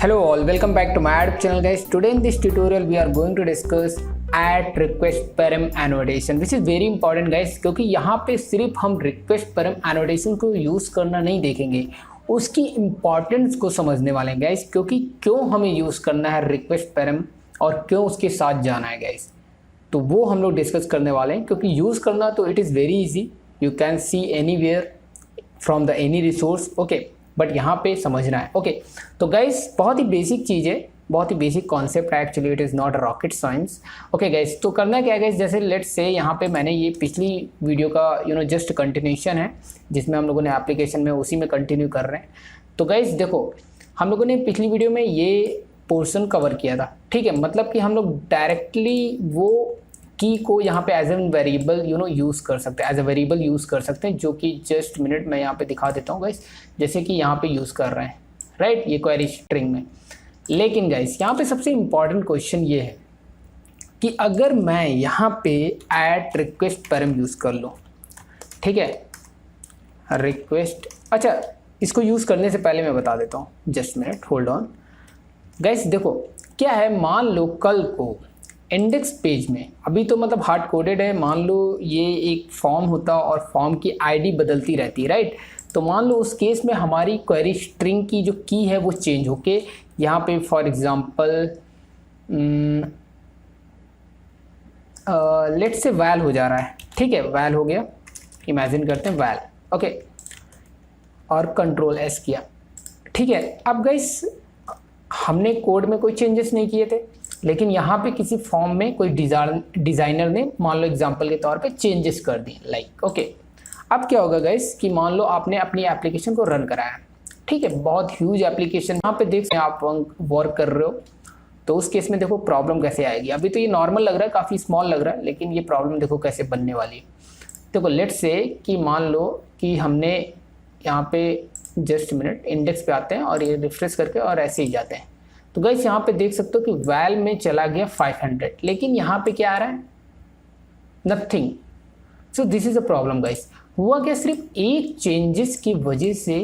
Hello all, welcome back to my ADP channel guys. Today in this tutorial we are going to discuss at request param annotation which is very important guys, क्योंकि यहाँ पे सिर्फ हम request param annotation को use करना नहीं देखेंगे, उसकी इम्पॉर्टेंस को समझने वाले हैं गाइस, क्योंकि क्यों हमें यूज़ करना है request param और क्यों उसके साथ जाना है गाइस, तो वो हम लोग डिस्कस करने वाले हैं। क्योंकि यूज़ करना तो it is very easy, you can see anywhere from the any resource, okay, but यहाँ पे समझना है। ओके तो गाइस बहुत ही बेसिक चीज़ है, बहुत ही बेसिक कॉन्सेप्ट है, actually it is not a rocket science. Okay guys, तो करना क्या है गाइस, जैसे लेट्स से यहाँ पे मैंने ये पिछली वीडियो का जस्ट कंटिन्यूशन है जिसमें हम लोगों ने एप्लीकेशन में उसी में कंटिन्यू कर रहे हैं। तो गाइस देखो, हम लोगों ने पिछली वीडियो में ये पोर्शन कवर किया था, ठीक है, मतलब कि हम लोग डायरेक्टली वो की को यहाँ पे एज एन वेरिएबल यूज़ कर सकते हैं, एज अ वेरिएबल यूज़ कर सकते हैं, जो कि जस्ट मिनट मैं यहाँ पे दिखा देता हूँ गाइस, जैसे कि यहाँ पे यूज़ कर रहे हैं राइट, ये क्वेरी स्ट्रिंग में। लेकिन गाइस यहाँ पे सबसे इम्पॉर्टेंट क्वेश्चन ये है कि अगर मैं यहाँ पे ऐट रिक्वेस्ट पैरम यूज़ कर लूँ, ठीक है, रिक्वेस्ट, अच्छा इसको यूज़ करने से पहले मैं बता देता हूँ, just minute hold on guys. देखो क्या है, मान लो कल को इंडेक्स पेज में, अभी तो मतलब हार्ड कोडेड है, मान लो ये एक फॉर्म होता और फॉर्म की आईडी बदलती रहती है राइट, तो मान लो उस केस में हमारी क्वेरी स्ट्रिंग की जो की है वो चेंज होके यहाँ पे फॉर एग्जांपल लेट्स से वैल हो जा रहा है, ठीक है, वैल हो गया, इमेजिन करते हैं वैल, ओके, और कंट्रोल एस किया, ठीक है। अब गाइस हमने कोड में कोई चेंजेस नहीं किए थे, लेकिन यहाँ पे किसी फॉर्म में कोई डिज़ाइनर ने मान लो एग्जांपल के तौर पे चेंजेस कर दिए लाइक, ओके। अब क्या होगा गाइस कि मान लो आपने अपनी एप्लीकेशन को रन कराया, ठीक है, बहुत ह्यूज एप्लीकेशन, यहाँ पे देख आप वर्क कर रहे हो, तो उस केस में देखो प्रॉब्लम कैसे आएगी। अभी तो ये नॉर्मल लग रहा है, काफ़ी स्मॉल लग रहा है, लेकिन ये प्रॉब्लम देखो कैसे बनने वाली है। देखो लेट्स से कि मान लो कि हमने यहाँ पे जस्ट मिनट इंडेक्स पे आते हैं और ये रिफ्रेश करके और ऐसे ही जाते हैं, तो गाइस यहाँ पे देख सकते हो कि वैल में चला गया 500, लेकिन यहाँ पे क्या आ रहा है, nothing. So this is a problem guys. हुआ क्या, सिर्फ एक चेंजेस की वजह से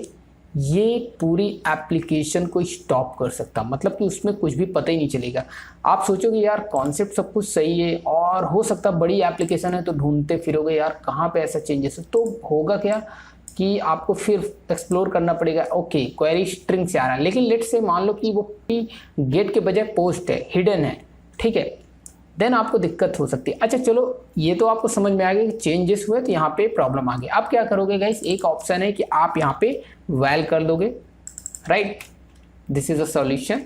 ये पूरी एप्लीकेशन को स्टॉप कर सकता, मतलब कि उसमें कुछ भी पता ही नहीं चलेगा। आप सोचोगे यार कॉन्सेप्ट सब कुछ सही है और हो सकता बड़ी एप्लीकेशन है, तो ढूंढते फिरोगे यार कहाँ पे ऐसा चेंजेस है, तो होगा क्या कि आपको फिर एक्सप्लोर करना पड़ेगा। ओके क्वेरी स्ट्रिंग से आ रहा है, लेकिन लेट से मान लो कि वो गेट के बजाय पोस्ट है, हिडन है, ठीक है, देन आपको दिक्कत हो सकती है। अच्छा चलो ये तो आपको समझ में आ गया कि चेंजेस हुए तो यहाँ पे प्रॉब्लम आ गई। अब क्या करोगे गाइस, एक ऑप्शन है कि आप यहाँ पे वैल कर दोगे right, this is a solution.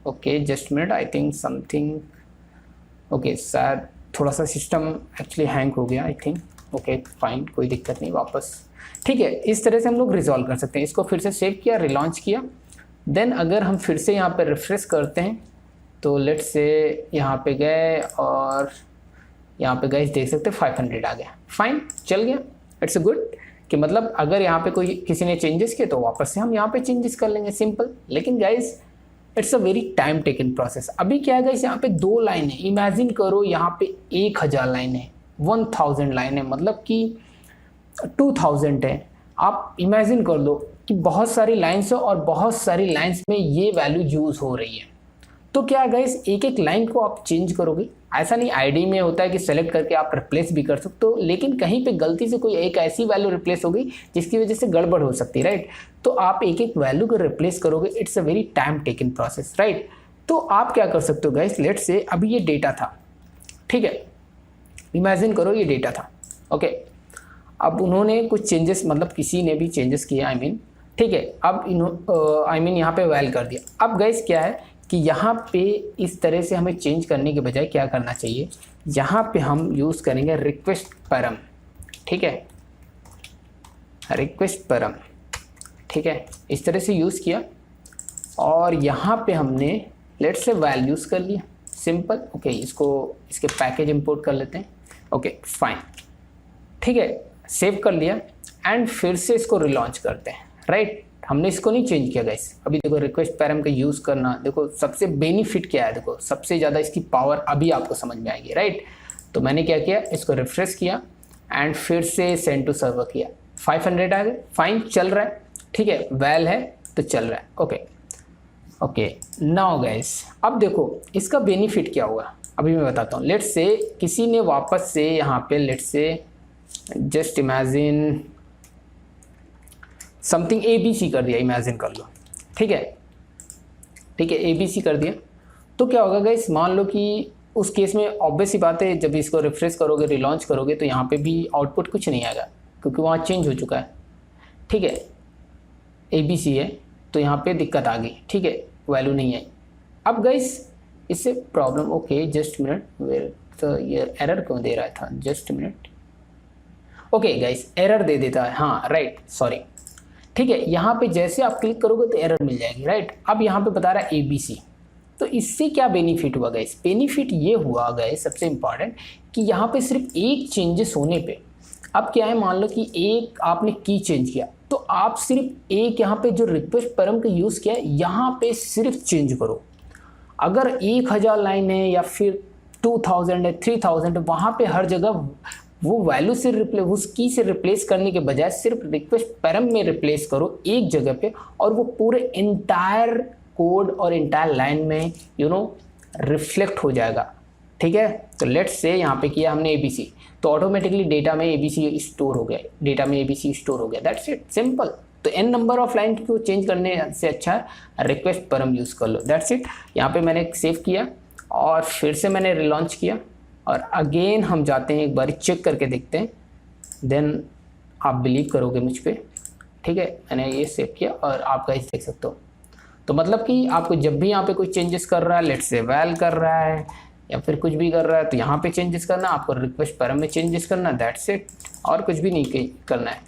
Okay just minute, I think something, okay शायद थोड़ा सा सिस्टम एक्चुअली हैंग हो गया आई थिंक, ओके फाइन, कोई दिक्कत नहीं, वापस, ठीक है। इस तरह से हम लोग रिजॉल्व कर सकते हैं। इसको फिर से सेव किया, रिलॉन्च किया, देन अगर हम फिर से यहाँ पे रिफ्रेश करते हैं तो लेट्स से यहाँ पे गए और यहाँ पे गए देख सकते हैं 500 आ गया, फाइन, चल गया, इट्स अ गुड, कि मतलब अगर यहाँ पे कोई किसी ने चेंजेस किए तो वापस से हम यहाँ पे चेंजेस कर लेंगे, सिंपल। लेकिन guys it's a very time taken process. अभी क्या है गाइस, यहाँ पे 2 लाइन है, इमेजिन करो यहाँ पे 1000 लाइन है, 1000 लाइन है, मतलब कि 2000 है। आप इमेजिन कर लो कि बहुत सारी लाइन्स है और बहुत सारी लाइन्स में ये वैल्यू यूज़ हो रही है, तो क्या गाइस एक एक लाइन को आप चेंज करोगे, ऐसा नहीं आईडी में होता है कि सेलेक्ट करके आप रिप्लेस भी कर सकते हो, लेकिन कहीं पे गलती से कोई एक ऐसी वैल्यू रिप्लेस हो गई जिसकी वजह से गड़बड़ हो सकती है राइट, तो आप एक एक वैल्यू को रिप्लेस करोगे, it's a very time taken process right. तो आप क्या कर सकते हो गाइस, लेट्स से अभी ये डेटा था, ठीक है, इमेजिन करो ये डेटा था, ओके, अब उन्होंने कुछ चेंजेस, मतलब किसी ने भी चेंजेस किए, आई मीन, ठीक है, अब यहाँ पे वैल कर दिया। अब गाइस क्या है कि यहाँ पे इस तरह से हमें चेंज करने के बजाय क्या करना चाहिए, यहाँ पे हम यूज़ करेंगे रिक्वेस्ट पैरम, ठीक है, रिक्वेस्ट पैरम, ठीक है, इस तरह से यूज़ किया और यहाँ पे हमने लेट्स से वैल यूज़ कर लिया, सिंपल, ओके, इसको इसके पैकेज इंपोर्ट कर लेते हैं, ओके फाइन, ठीक है, सेव कर लिया एंड फिर से इसको रिलॉन्च करते हैं राइट। हमने इसको नहीं चेंज किया गाइस। अभी देखो रिक्वेस्ट पैरम का यूज़ करना, देखो सबसे बेनिफिट क्या है, देखो सबसे ज़्यादा इसकी पावर अभी आपको समझ में आएगी राइट। तो मैंने क्या किया, इसको रिफ्रेश किया एंड फिर से सेंड टू सर्वर किया, 500 आ गए, फाइन, चल रहा है, ठीक है, वैल है तो चल रहा है, ओके। ओके नाउ गाइस, अब देखो इसका बेनिफिट क्या हुआ अभी मैं बताता हूँ। लेट्स से किसी ने वापस से यहाँ पे let's say just imagine something ABC कर दिया, इमेजिन कर लो, ठीक है, ठीक है, ABC कर दिया तो क्या होगा गाइस, मान लो कि उस केस में ऑब्वियस ही बात है, जब इसको रिफ्रेश करोगे रिलॉन्च करोगे तो यहाँ पे भी आउटपुट कुछ नहीं आएगा क्योंकि वहाँ चेंज हो चुका है, ठीक है, ABC है तो यहाँ पे दिक्कत आ गई, ठीक है, वैल्यू नहीं आई। अब गाइस इससे problem, okay just minute, where तो ये एरर क्यों दे रहा था, just minute, okay guys error दे देता है, हाँ राइट सॉरी, ठीक है, यहाँ पे जैसे आप क्लिक करोगे तो एरर मिल जाएगी, राइट। अब यहाँ पे बता रहा है ABC, तो इससे क्या बेनिफिट हुआ गाइस, बेनिफिट ये हुआ गाइस सबसे इंपॉर्टेंट कि यहाँ पे सिर्फ एक चेंजेस होने पे, अब क्या है मान लो कि एक आपने की चेंज किया तो आप सिर्फ एक यहाँ पे जो रिक्वेस्ट परम का यूज़ किया है यहाँ पे सिर्फ चेंज करो। अगर 1000 लाइन है या फिर 2000 है 3000 है, वहाँ पे हर जगह वो वैल्यू से उस की से रिप्लेस करने के बजाय सिर्फ रिक्वेस्ट पैरम में रिप्लेस करो एक जगह पे, और वो पूरे इंटायर कोड और इंटायर लाइन में रिफ्लेक्ट हो जाएगा, ठीक है। तो लेट्स से यहाँ पे किया हमने ABC, तो ऑटोमेटिकली डेटा में ABC स्टोर हो गया, डेटा में ABC स्टोर हो गया, दैट्स इट, सिंपल। तो n नंबर ऑफ लाइन को चेंज करने से अच्छा है रिक्वेस्ट परम यूज़ कर लो, दैट्स इट। यहाँ पे मैंने सेव किया और फिर से मैंने रिलॉन्च किया और अगेन हम जाते हैं, एक बार चेक करके देखते हैं, देन आप बिलीव करोगे मुझ पर, ठीक है। मैंने ये सेव किया और आप गाइस देख सकते हो। तो मतलब कि आपको जब भी यहाँ पे कोई चेंजेस कर रहा है, लेट्स से वैल कर रहा है या फिर कुछ भी कर रहा है, तो यहाँ पे चेंजेस करना, आपको रिक्वेस्ट पैरम में चेंजेस करना, दैट्स इट, और कुछ भी नहीं करना है,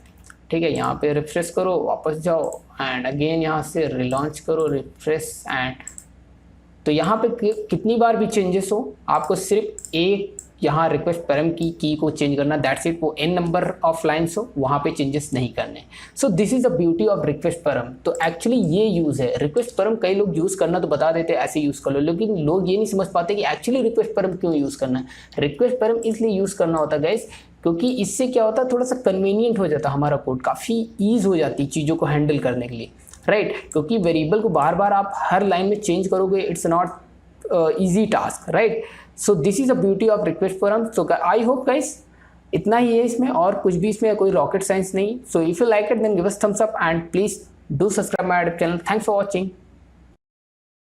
ठीक है। यहाँ पे रिफ्रेश करो, वापस जाओ एंड अगेन यहाँ से रिलॉन्च करो, रिफ्रेश एंड, तो यहाँ पे कितनी बार भी चेंजेस हो आपको सिर्फ एक यहाँ रिक्वेस्ट पैरम की को चेंज करना, दैट्स इट। वो n नंबर ऑफ लाइन्स हो वहाँ पे चेंजेस नहीं करने। So this is the beauty of request param. तो एक्चुअली ये यूज़ है रिक्वेस्ट पैरम, कई लोग यूज़ करना तो बता देते हैं ऐसे यूज़ कर लो, लेकिन लोग ये नहीं समझ पाते कि एक्चुअली रिक्वेस्ट पैरम क्यों यूज़ करना है। रिक्वेस्ट पैरम इसलिए यूज़ करना होता है गाइस क्योंकि इससे क्या होता है, थोड़ा सा कन्वीनियंट हो जाता है हमारा कोड, काफ़ी ईज हो जाती है चीज़ों को हैंडल करने के लिए, राइट। क्योंकि वेरिएबल को बार बार आप हर लाइन में चेंज करोगे, it's not easy task, right. So this is a beauty of request param. So I hope guys इतना ही है इसमें, और कुछ भी इसमें कोई रॉकेट साइंस नहीं। So if you like it then give us thumbs up and please do subscribe my YouTube channel. Thanks for watching.